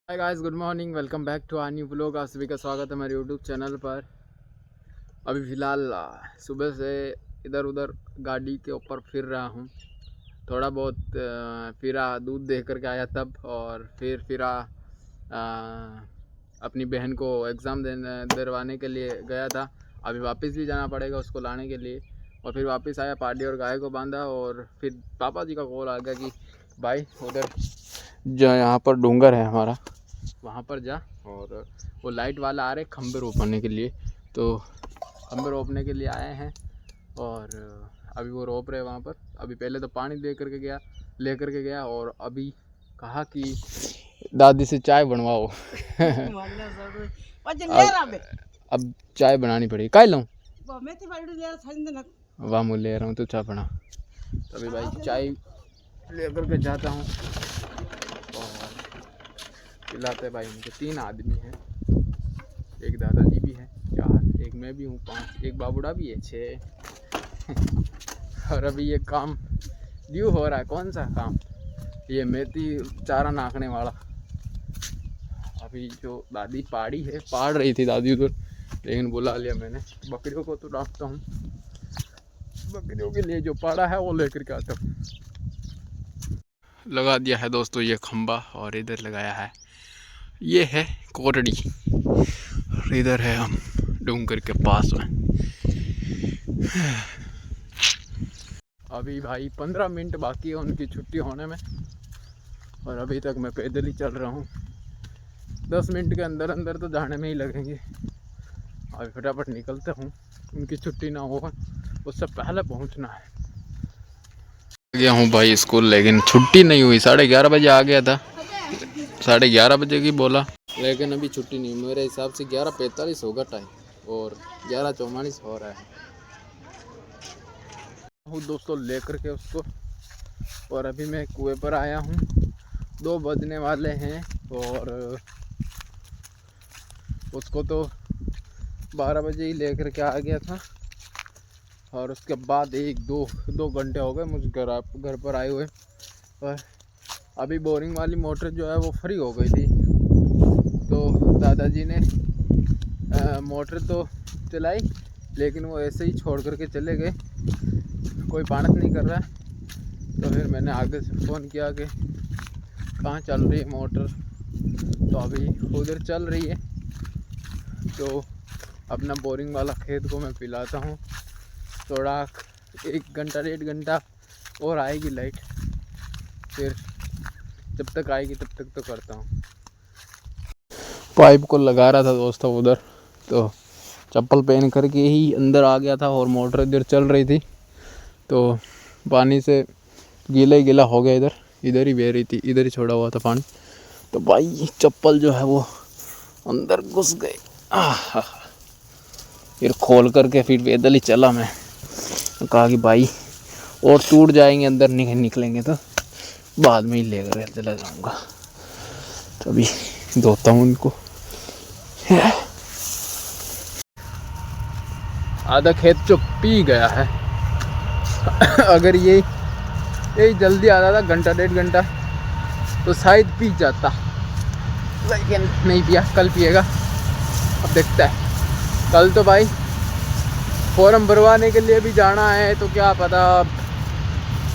Hi guys, good morning. Welcome back to our new blog. आप सभी का स्वागत है मेरे यूट्यूब चैनल पर। अभी फ़िलहाल सुबह से इधर उधर गाड़ी के ऊपर फिर रहा हूँ। थोड़ा बहुत फिरा, दूध दे करके आया तब, और फिर फिरा अपनी बहन को एग्ज़ाम देने दिलवाने के लिए गया था। अभी वापस भी जाना पड़ेगा उसको लाने के लिए। और फिर वापस आया, पार्टी और गाय को बांधा, और फिर पापा जी का कॉल आ गया कि भाई उधर जो यहाँ पर डूंगर है हमारा, वहाँ पर जा, और वो लाइट वाला आ रहे खंबे रोपने के लिए। तो खंबे रोपने के लिए आए हैं, और अभी वो रोप रहे हैं वहाँ पर। अभी पहले तो पानी दे करके गया, ले करके गया, और अभी कहा कि दादी से चाय बनवाओ। अब चाय बनानी पड़ेगी। काय लाऊं? वाह, मैं ले रहा हूँ तो चाय बना। तो अभी भाई चाय ले करके जाता हूँ, और पिलाते भाई। उनके 3 आदमी हैं, एक दादाजी भी है, 4, एक मैं भी हूँ, 5, एक बाबूड़ा भी है, 6। और अभी ये काम ड्यू हो रहा है। कौन सा काम? ये मेथी चारा नाकने वाला। अभी जो दादी पाड़ रही थी दादी उधर, लेकिन बुला लिया मैंने। बकरियों को तो डांटता हूँ, बकरियों के लिए जो पाड़ा है वो लेकर के आता हूँ। लगा दिया है दोस्तों ये खंबा, और इधर लगाया है, ये है कोटड़ी। इधर है हम डूंगर के पास में। अभी भाई 15 मिनट बाकी है उनकी छुट्टी होने में, और अभी तक मैं पैदल ही चल रहा हूँ। 10 मिनट के अंदर अंदर तो जाने में ही लगेंगे। अभी फटाफट निकलते हूँ, उनकी छुट्टी ना हो उससे पहले पहुँचना है। गया हूँ भाई स्कूल, लेकिन छुट्टी नहीं हुई। 11:30 बजे आ गया था, 11:30 बजे की बोला, लेकिन अभी छुट्टी नहीं। मेरे हिसाब से 11:45 होगा टाइम, और 11:44 हो रहा है। हूँ दोस्तों लेकर के उसको, और अभी मैं कुएं पर आया हूँ। 2 बजने वाले हैं, और उसको तो 12 बजे ही लेकर के आ गया था। और उसके बाद 1-2 घंटे हो गए मुझे घर पर आए हुए। और अभी बोरिंग वाली मोटर जो है वो फ्री हो गई थी, तो दादाजी ने मोटर तो चलाई, लेकिन वो ऐसे ही छोड़ करके चले गए। कोई पानत नहीं कर रहा है। तो फिर मैंने आगे से फ़ोन किया कि कहाँ चल रही है मोटर, तो अभी उधर चल रही है। तो अपना बोरिंग वाला खेत को मैं पिलाता हूँ। थोड़ा 1 घंटा 1.5 घंटा और आएगी लाइट, फिर जब तक आएगी तब तक तो करता हूँ। पाइप को लगा रहा था दोस्तों उधर, तो चप्पल पहन करके ही अंदर आ गया था, और मोटर इधर चल रही थी, तो पानी से गीला ही गीला हो गया। इधर ही बह रही थी, इधर ही छोड़ा हुआ था पानी। तो भाई चप्पल जो है वो अंदर घुस गए। फिर खोल करके फिर पैदल ही चला मैं। तो कहा कि भाई और टूट जाएंगे अंदर निकलेंगे तो बाद में ही लेकर चला जाऊँगा। तो अभी धोता हूँ उनको। आधा खेत जो पी गया है। अगर यही जल्दी आता था, 1-1.5 घंटा, तो शायद पी जाता, लेकिन नहीं पिया। कल पिएगा, अब देखता है। कल तो भाई फॉर्म भरवाने के लिए भी जाना है, तो क्या पता अब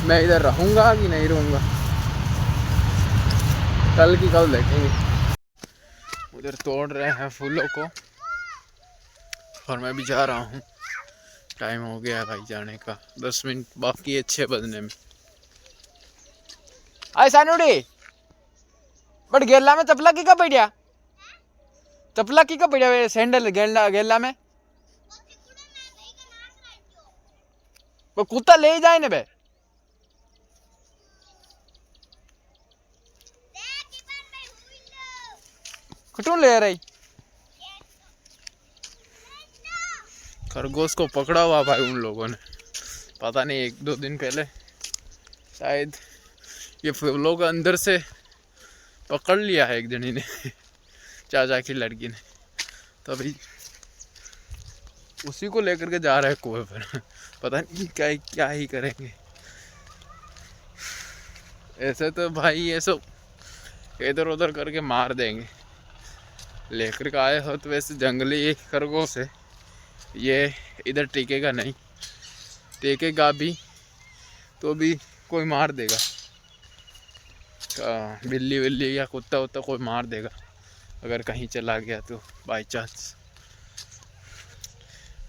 मैं इधर रहूँगा कि नहीं रहूँगा। कल की कल देखेंगे। उधर तोड़ रहे हैं फूलों को, और मैं भी जा रहा हूँ। टाइम हो गया भाई जाने का, 10 मिनट बाकी है 6 बजने में। आए सानुड़ी बट गेला में चपला की का बढ़िया, चपला की का बढ़िया सैंडल गेला में वो कुत्ता ले ही जाए ने बे। कुटू ले रही खरगोश को पकड़ा हुआ भाई उन लोगों ने, पता नहीं 1-2 दिन पहले शायद ये फूलों के अंदर से पकड़ लिया है एक जनी ने, चाचा की लड़की ने। तो अभी उसी को लेकर के जा रहे हैं कुएं पर। पता नहीं क्या ही करेंगे। ऐसे तो भाई ये सब इधर उधर करके मार देंगे। लेकर के आए हो तो वैसे जंगली खरगोश है, ये इधर टिकेगा नहीं, टिकेगा भी तो भी कोई मार देगा, बिल्ली विल्ली या कुत्ता वुत्ता कोई मार देगा अगर कहीं चला गया तो। बाई चांस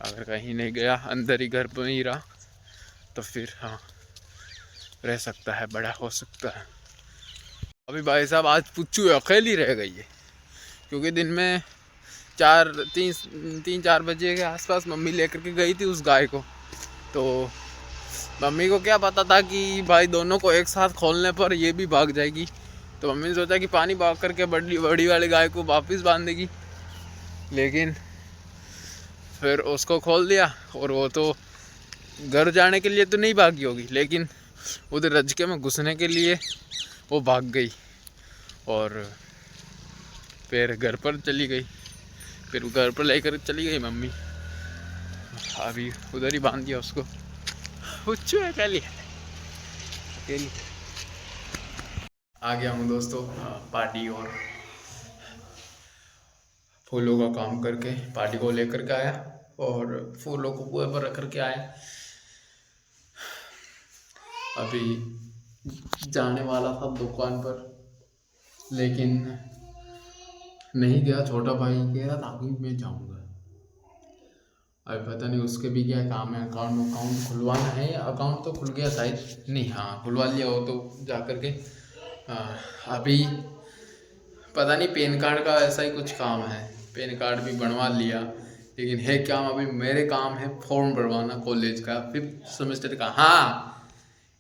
अगर कहीं नहीं गया, अंदर ही घर पर ही रहा, तो फिर हाँ रह सकता है, बड़ा हो सकता है। अभी भाई साहब आज पुच्चू अकेली रह गई है, क्योंकि दिन में 3-4 बजे के आसपास मम्मी लेकर के गई थी उस गाय को। तो मम्मी को क्या पता था कि भाई दोनों को एक साथ खोलने पर ये भी भाग जाएगी, तो मम्मी ने सोचा कि पानी भाग करके बड़ी बड़ी वाली गाय को वापस बांध देगी, लेकिन फिर उसको खोल दिया और वो तो घर जाने के लिए तो नहीं भागी होगी, लेकिन उधर रजके में घुसने के लिए वो भाग गई और फिर घर पर चली गई। फिर घर पर लेकर चली गई मम्मी, अभी उधर ही बांध दिया उसको। पुच्चू है अकेली आ गया हूँ दोस्तों पार्टी और फूलों का काम करके, पार्टी को लेकर के आया और फूलों को कुएं पर रख कर के आया। अभी जाने वाला था दुकान पर, लेकिन नहीं गया। छोटा भाई कह रहा था कि मैं जाऊंगा, अभी पता नहीं उसके भी क्या काम है। अकाउंट खुलवाना है, अकाउंट तो खुल गया शायद, नहीं हाँ खुलवा लिया हो तो जा कर के। अभी पता नहीं पैन कार्ड का ऐसा ही कुछ काम है, पैन कार्ड भी बनवा लिया, लेकिन है क्या अभी मेरे काम है फॉर्म भरवाना कॉलेज का 5th सेमेस्टर का। हाँ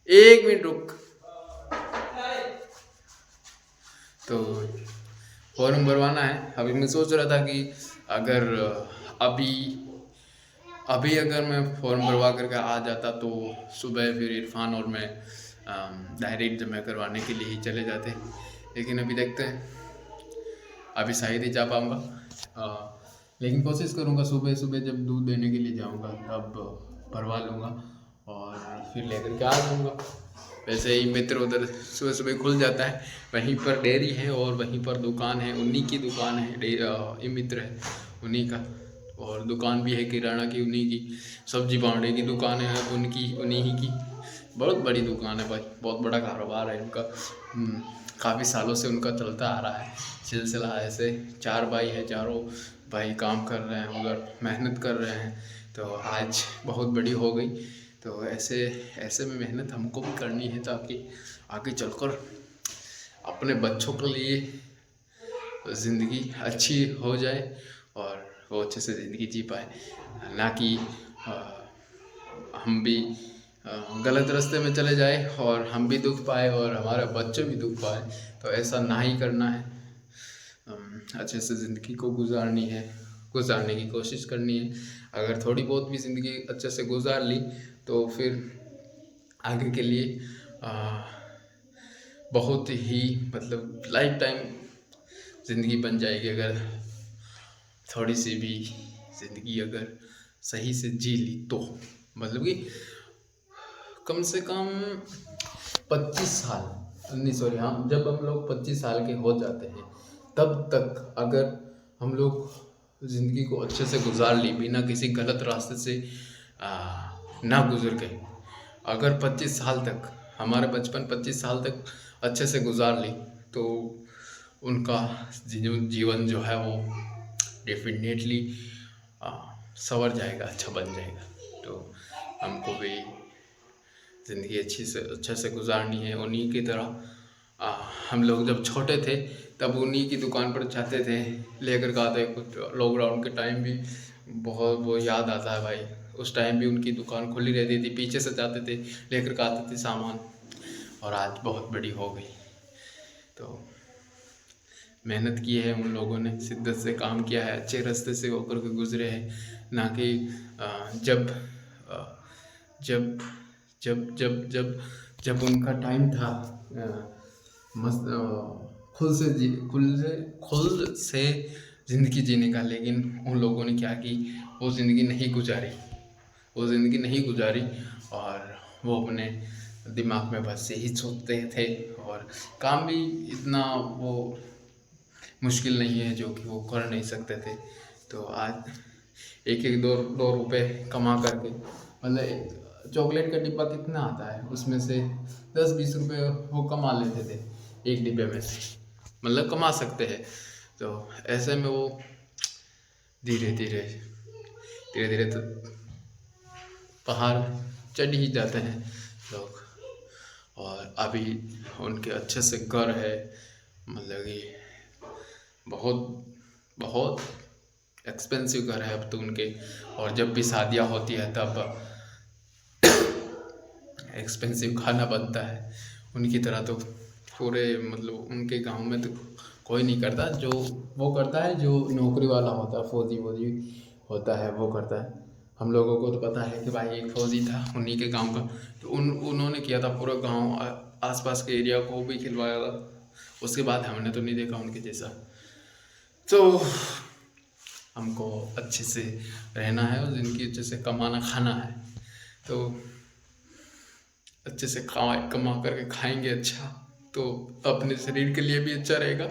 1 मिनट रुक। तो फॉर्म भरवाना है। अभी मैं सोच रहा था कि अगर अभी अगर मैं फॉर्म भरवा करके आ जाता तो सुबह फिर इरफान और मैं डायरेक्ट जमा करवाने के लिए ही चले जाते, लेकिन अभी देखते हैं, अभी शायद ही जा पाऊँगा। लेकिन कोशिश करूँगा सुबह सुबह जब दूध देने के लिए जाऊँगा तब भरवा लूँगा और फिर लेकर के आ जाऊँगा। वैसे ही मित्र उधर सुबह सुबह खुल जाता है, वहीं पर डेयरी है और वहीं पर दुकान है, उन्हीं की दुकान है, ये मित्र है उन्हीं का, और दुकान भी है किराना की उन्हीं की, सब्जी भांडे की दुकान है उनकी, उन्हीं ही की। बहुत बड़ी दुकान है भाई, बहुत बड़ा कारोबार है उनका। काफ़ी सालों से उनका चलता आ रहा है सिलसिला। ऐसे 4 भाई है, चारों भाई काम कर रहे हैं उधर, मेहनत कर रहे हैं, तो आज बहुत बड़ी हो गई। तो ऐसे में मेहनत हमको भी करनी है, ताकि आगे चलकर अपने बच्चों के लिए ज़िंदगी अच्छी हो जाए और वो अच्छे से ज़िंदगी जी पाए, ना कि हम भी गलत रास्ते में चले जाए और हम भी दुख पाए और हमारे बच्चे भी दुख पाए। तो ऐसा ना ही करना है, अच्छे से ज़िंदगी को गुजारने की कोशिश करनी है। अगर थोड़ी बहुत भी ज़िंदगी अच्छे से गुजार ली तो फिर आगे के लिए बहुत ही मतलब लाइफ टाइम ज़िंदगी बन जाएगी, अगर थोड़ी सी भी ज़िंदगी अगर सही से जी ली तो। मतलब कि कम से कम 25 साल नहीं सॉरी हाँ, जब हम लोग 25 साल के हो जाते हैं तब तक अगर हम लोग ज़िंदगी को अच्छे से गुजार ली, बिना किसी गलत रास्ते से ना गुजर गए, अगर 25 साल तक हमारे बचपन 25 साल तक अच्छे से गुजार ली, तो उनका जीवन जो है वो डेफिनेटली संवर जाएगा, अच्छा बन जाएगा। तो हमको भी ज़िंदगी अच्छे से गुजारनी है उन्हीं की तरह। हम लोग जब छोटे थे तब उन्हीं की दुकान पर जाते थे, लेकर के आते। कुछ लॉकडाउन के टाइम भी बहुत वो याद आता है भाई, उस टाइम भी उनकी दुकान खुली रहती थी, पीछे से जाते थे लेकर के आते थे सामान, और आज बहुत बड़ी हो गई। तो मेहनत की है उन लोगों ने, शिद्दत से काम किया है, अच्छे रास्ते से होकर के गुजरे हैं, ना कि जब जब जब जब जब जब उनका टाइम था मस्त खुद से ज़िंदगी जीने का, लेकिन उन लोगों ने क्या की, वो ज़िंदगी नहीं गुजारी और वो अपने दिमाग में बस यही सोचते थे, और काम भी इतना वो मुश्किल नहीं है जो कि वो कर नहीं सकते थे। तो आज एक एक दो दो रुपये कमा करके, मतलब चॉकलेट का डिब्बा कितना आता है, उसमें से 10-20 रुपये वो कमा लेते थे एक डिब्बे में से, मतलब कमा सकते हैं। तो ऐसे में वो धीरे धीरे धीरे धीरे तो पहाड़ चढ़ ही जाते हैं लोग। और अभी उनके अच्छे से घर है, मतलब कि बहुत बहुत एक्सपेंसिव घर है अब तो उनके। और जब भी शादियाँ होती है तब एक्सपेंसिव खाना बनता है। उनकी तरह तो पूरे मतलब उनके गांव में तो कोई नहीं करता, जो वो करता है जो नौकरी वाला होता है, फौजी वौजी होता है वो करता है। हम लोगों को तो पता है कि भाई एक फौजी था उन्हीं के गांव का, तो उन्होंने किया था पूरा गांव आसपास के एरिया को भी खिलवाया था। उसके बाद हमने तो नहीं देखा उनके जैसा। तो हमको अच्छे से रहना है और ज़िंदगी अच्छे से कमाना खाना है, तो अच्छे से कमा करके खाएंगे अच्छा, तो अपने शरीर के लिए भी अच्छा रहेगा,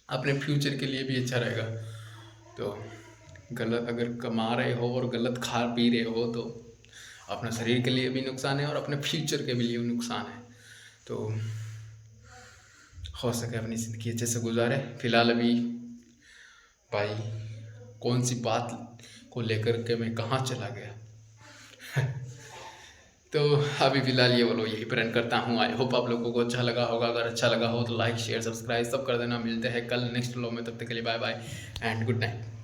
अपने फ्यूचर के लिए भी अच्छा रहेगा। तो गलत अगर कमा रहे हो और गलत खा पी रहे हो तो अपने शरीर के लिए भी नुकसान है और अपने फ्यूचर के भी लिए नुकसान है। तो हो सके अपनी ज़िंदगी अच्छे से गुजारे। फिलहाल अभी भाई कौन सी बात को लेकर के मैं कहाँ चला गया तो अभी फिलहाल ये बोलो यही पर एंड करता हूँ। आई होप आप लोगों को अच्छा लगा होगा। अगर अच्छा लगा हो तो लाइक शेयर सब्सक्राइब सब कर देना। मिलते हैं कल नेक्स्ट व्लॉग में, तब तक के लिए bye bye and good night.